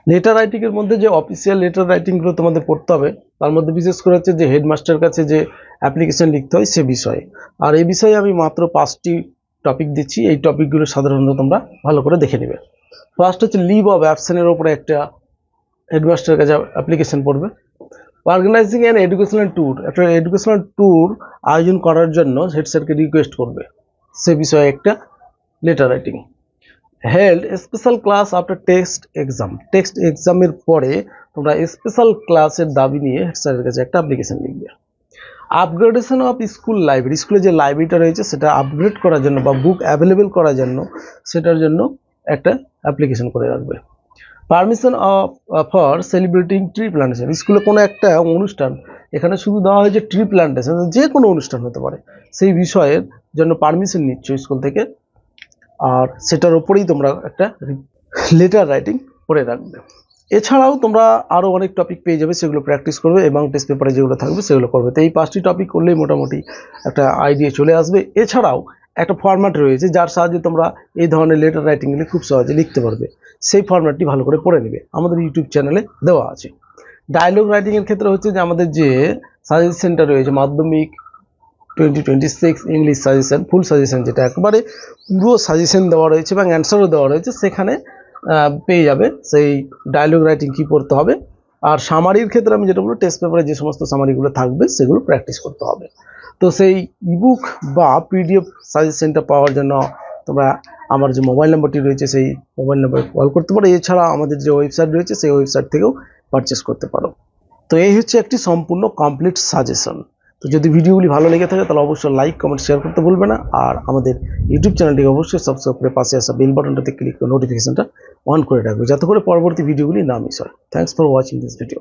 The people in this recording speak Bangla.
লেটার রাইটিং এর মধ্যে যে অফিসিয়াল লেটার রাইটিং গুলো তোমাদের পড়তে হবে, তার মধ্যে বিশেষ করে হচ্ছে যে হেডমাস্টার কাছে যে অ্যাপ্লিকেশন লিখতে হয় সে বিষয়ে। আর এই বিষয়ে আমি মাত্র 5টি টপিক দিচ্ছি, এই টপিকগুলো সাধারণত তোমরা ভালো করে দেখে নেবে। ফার্স্ট হচ্ছে লিভ অফ অ্যাবসেন্টের উপরে একটা হেডমাস্টার কাছে অ্যাপ্লিকেশন পড়বে। অর্গানাইজিং অ্যান এডুকেশনাল ট্যুর, একটা এডুকেশনাল ট্যুর আয়োজন করার জন্য হেড স্যারকে রিকোয়েস্ট করবে, সে বিষয়ে একটা letter writing. Held special class after text এক্সামের পরে তোমরা স্পেশাল ক্লাসের দাবি নিয়ে হেড স্যারের কাছে একটা অ্যাপ্লিকেশন লিখবে। আপগ্রেডেশন অফ স্কুল লাইব্রেরি, স্কুলে যে লাইব্রেরিটা রয়েছে সেটা আপগ্রেড করার জন্য বা বুক অ্যাভেলেবেল করার জন্য সেটার জন্য একটা অ্যাপ্লিকেশন করে রাখবে। Permission for celebrating tree plantation, স্কুলে কোনো একটা অনুষ্ঠান, এখানে শুধু দেওয়া হয়েছে ট্রি প্লান্টেশন, যে কোনো অনুষ্ঠান হতে পারে, সেই বিষয়ের জন্য পারমিশন নিচ্ছ স্কুল থেকে, আর সেটার উপরেই তোমরা একটা লেটার রাইটিং করে রাখবে। এছাড়াও তোমরা আরও অনেক টপিক পেয়ে যাবে, সেগুলো প্র্যাকটিস করবে এবং টেস্ট পেপারে যেগুলো থাকবে সেগুলো করবে। তো এই 5টি টপিক করলেই মোটামুটি একটা আইডিয়া চলে আসবে। এছাড়াও একটা ফরম্যাট রয়েছে যার সাহায্যে তোমরা এই ধরনের লেটার রাইটিংগুলি খুব সহজে লিখতে পারবে, সেই ফরম্যাটটি ভালো করে পড়ে নেবে, আমাদের ইউটিউব চ্যানেলে দেওয়া আছে। ডায়লগ রাইটিংয়ের ক্ষেত্রে হচ্ছে যে আমাদের যে সাজেশনটা রয়েছে মাধ্যমিক 2026 ইংলিশ সাজেশন, ফুল সাজেশন, যেটা একবারে পুরো সাজেশন দেওয়া রয়েছে এবং অ্যান্সারও দেওয়া রয়েছে, সেখানে পেয়ে যাবে সেই ডায়লগ রাইটিং কী পড়তে হবে। আর সামারির ক্ষেত্রে আমি যেটা বলবো, টেস্ট পেপারে যে সমস্ত সামারিগুলো থাকবে সেগুলো প্র্যাকটিস করতে হবে। তো সেই ইবুক বা পিডিএফ সাজেশনটা পাওয়ার জন্য তোমরা আমার যে মোবাইল নাম্বারটি রয়েছে সেই মোবাইল নাম্বারে কল করতে পারো। এছাড়া আমাদের যে ওয়েবসাইট রয়েছে সেই ওয়েবসাইট থেকেও পারচেস করতে পারো। তো এই হচ্ছে একটি সম্পূর্ণ কমপ্লিট সাজেশন। তো যদি ভিডিওগুলি ভালো লেগে থাকে তাহলে অবশ্যই লাইক, কমেন্ট, শেয়ার করতে ভুলবে না। আর আমাদের ইউটিউব চ্যানেলটিকে অবশ্যই সাবস্ক্রাইব করে পাশে আসা বেল বাটনটাতে ক্লিক করে নোটিফিকেশনটা অন করে রাখবে, যাতে করে পরবর্তী ভিডিওগুলি না মিস হয়। Thanks for watching this video.